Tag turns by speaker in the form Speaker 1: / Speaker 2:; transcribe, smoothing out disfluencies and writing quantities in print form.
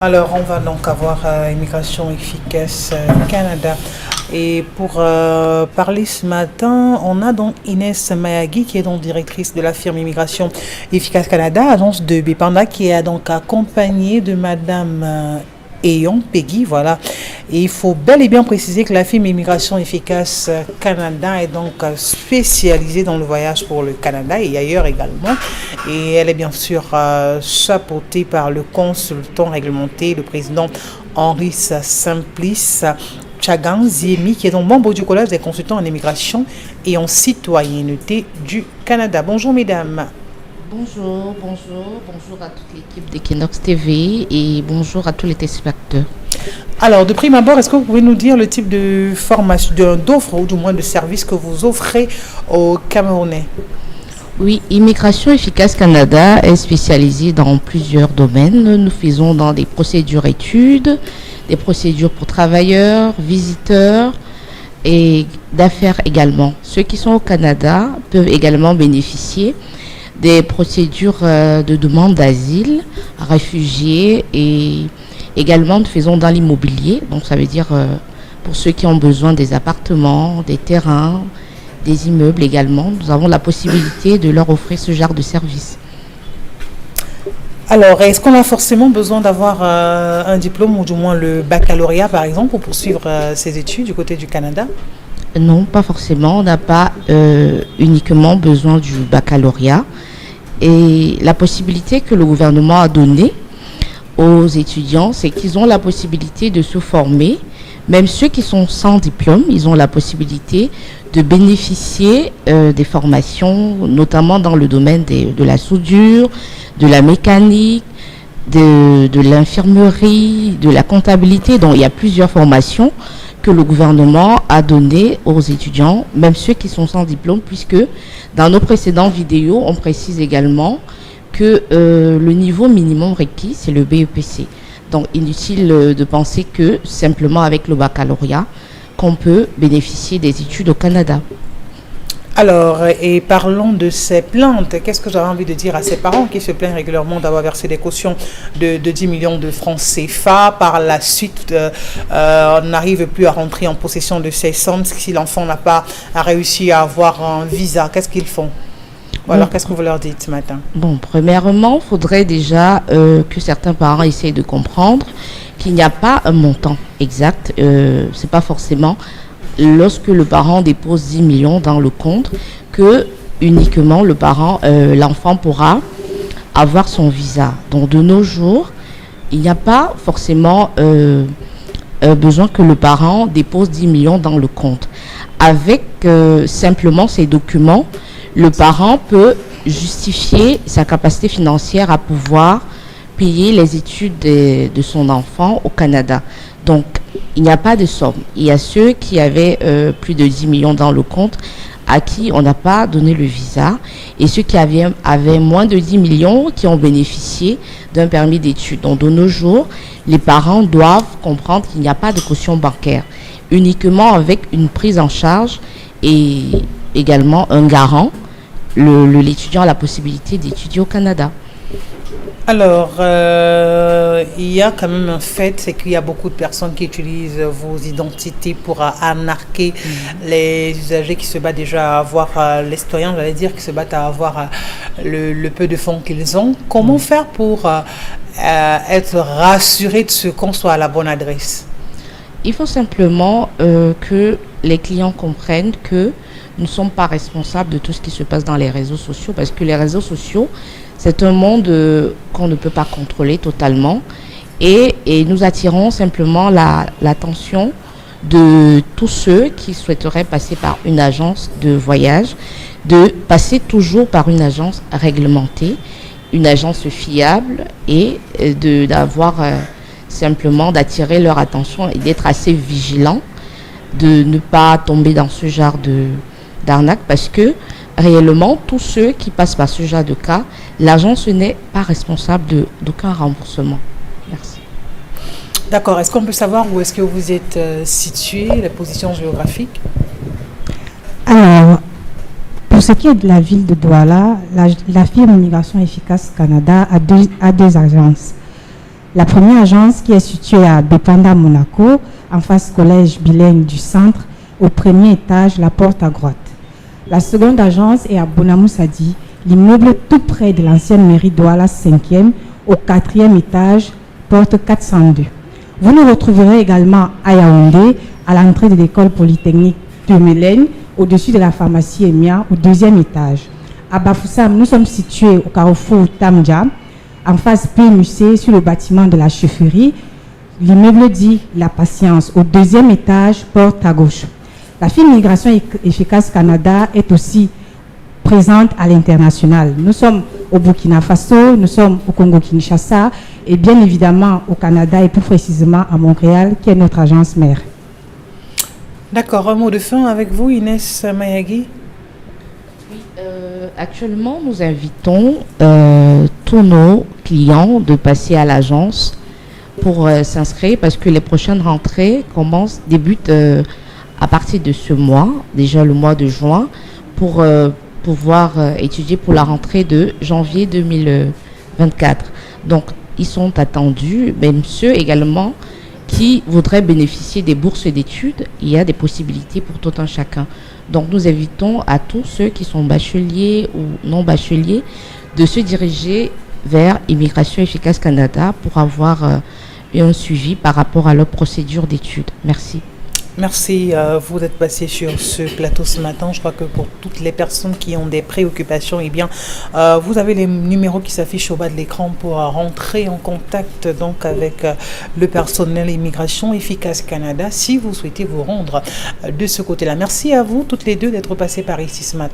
Speaker 1: Alors, on va donc avoir Immigration Efficace Canada. Et pour parler ce matin, on a donc Inès Mayagui, qui est donc directrice de la firme Immigration Efficace Canada, agence de Bipanda, qui est donc accompagnée de Madame Eyon Peggy, voilà. Et il faut bel et bien préciser que la firme Immigration Efficace Canada est donc spécialisée dans le voyage pour le Canada et ailleurs également. Et elle est bien sûr chapeautée par le consultant réglementé, le président Henri Simplice Chagan Ziemi, qui est donc membre du Collège des consultants en immigration et en citoyenneté du Canada. Bonjour mesdames.
Speaker 2: Bonjour à toute l'équipe d'Equinox TV et bonjour à tous les téléspectateurs.
Speaker 1: Alors, de prime abord, est-ce que vous pouvez nous dire le type de formation, d'offre ou du moins de service que vous offrez aux Camerounais?
Speaker 2: Oui, Immigration Efficace Canada est spécialisée dans plusieurs domaines. Nous faisons dans des procédures études, des procédures pour travailleurs, visiteurs et d'affaires également. Ceux qui sont au Canada peuvent également bénéficier des procédures de demande d'asile, réfugiés et également nous faisons dans l'immobilier. Donc ça veut dire pour ceux qui ont besoin des appartements, des terrains, des immeubles également, nous avons la possibilité de leur offrir ce genre de service.
Speaker 1: Alors, est-ce qu'on a forcément besoin d'avoir un diplôme ou du moins le baccalauréat par exemple pour poursuivre ses études du côté du Canada?
Speaker 2: Non, pas forcément. On n'a pas uniquement besoin du baccalauréat. Et la possibilité que le gouvernement a donnée aux étudiants, c'est qu'ils ont la possibilité de se former. Même ceux qui sont sans diplôme, ils ont la possibilité de bénéficier des formations, notamment dans le domaine de la soudure, de la mécanique, de l'infirmerie, de la comptabilité. Donc il y a plusieurs formations que le gouvernement a données aux étudiants, même ceux qui sont sans diplôme, puisque dans nos précédentes vidéos, on précise également que le niveau minimum requis, c'est le BEPC. Donc, inutile de penser que simplement avec le baccalauréat, qu'on peut bénéficier des études au Canada.
Speaker 1: Alors, et parlons de ces plaintes. Qu'est-ce que j'aurais envie de dire à ces parents qui se plaignent régulièrement d'avoir versé des cautions de 10 millions de francs CFA? Par la suite, on n'arrive plus à rentrer en possession de ces sommes si l'enfant n'a pas réussi à avoir un visa. Qu'est-ce qu'ils font? Ou alors, qu'est-ce que vous leur dites ce matin?
Speaker 2: Bon, premièrement, il faudrait déjà que certains parents essayent de comprendre qu'il n'y a pas un montant exact. C'est pas forcément lorsque le parent dépose 10 millions dans le compte que uniquement l'enfant pourra avoir son visa. Donc de nos jours, il n'y a pas forcément besoin que le parent dépose 10 millions dans le compte. Avec simplement ces documents, le parent peut justifier sa capacité financière à pouvoir payer les études de son enfant au Canada. Donc, il n'y a pas de somme. Il y a ceux qui avaient plus de 10 millions dans le compte à qui on n'a pas donné le visa et ceux qui avaient moins de 10 millions qui ont bénéficié d'un permis d'études. Donc, de nos jours, les parents doivent comprendre qu'il n'y a pas de caution bancaire, uniquement avec une prise en charge et également un garant. L'étudiant a la possibilité d'étudier au Canada.
Speaker 1: Alors, il y a quand même un fait, c'est qu'il y a beaucoup de personnes qui utilisent vos identités pour arnaquer les usagers qui se battent déjà à avoir, les citoyens, j'allais dire, qui se battent à avoir le peu de fonds qu'ils ont. Comment faire pour être rassuré de ce qu'on soit à la bonne adresse?
Speaker 2: Il faut simplement que les clients comprennent que nous ne sommes pas responsables de tout ce qui se passe dans les réseaux sociaux parce que les réseaux sociaux, c'est un monde qu'on ne peut pas contrôler totalement et nous attirons simplement l'attention de tous ceux qui souhaiteraient passer par une agence de voyage, de passer toujours par une agence réglementée, une agence fiable et simplement d'attirer leur attention et d'être assez vigilant, de ne pas tomber dans ce genre d'arnaque parce que réellement, tous ceux qui passent par ce genre de cas, l'agence n'est pas responsable d'aucun remboursement. Merci.
Speaker 1: D'accord. Est-ce qu'on peut savoir où est-ce que vous êtes situé, la position géographique?
Speaker 3: Alors, pour ce qui est de la ville de Douala, la firme Immigration Efficace Canada a deux agences. La première agence qui est située à Bepanda, Monaco, en face collège bilingue du centre, au premier étage, la porte à droite. La seconde agence est à Bonamoussadi, l'immeuble tout près de l'ancienne mairie Douala 5e, au 4e étage, porte 402. Vous nous retrouverez également à Yaoundé, à l'entrée de l'école polytechnique de Mélène, au-dessus de la pharmacie Emia, au 2e étage. À Bafoussam, nous sommes situés au carrefour Tamdja, en face PMUC, sur le bâtiment de la chefferie. L'immeuble dit La Patience, au 2e étage, porte à gauche. La firme Migration Efficace Canada est aussi présente à l'international. Nous sommes au Burkina Faso, nous sommes au Congo-Kinshasa et bien évidemment au Canada et plus précisément à Montréal, qui est notre agence mère.
Speaker 1: D'accord, un mot de fin avec vous, Inès Mayagui.
Speaker 2: Actuellement, nous invitons tous nos clients de passer à l'agence pour s'inscrire parce que les prochaines rentrées débutent à partir de ce mois, déjà le mois de juin, pour pouvoir étudier pour la rentrée de janvier 2024. Donc, ils sont attendus, même ceux également qui voudraient bénéficier des bourses d'études. Il y a des possibilités pour tout un chacun. Donc, nous invitons à tous ceux qui sont bacheliers ou non bacheliers de se diriger vers Immigration Efficace Canada pour avoir un suivi par rapport à leur procédure d'études. Merci.
Speaker 1: Merci vous d'être passé sur ce plateau ce matin. Je crois que pour toutes les personnes qui ont des préoccupations, eh bien, vous avez les numéros qui s'affichent au bas de l'écran pour rentrer en contact donc avec le personnel Immigration Efficace Canada si vous souhaitez vous rendre de ce côté-là. Merci à vous toutes les deux d'être passées par ici ce matin.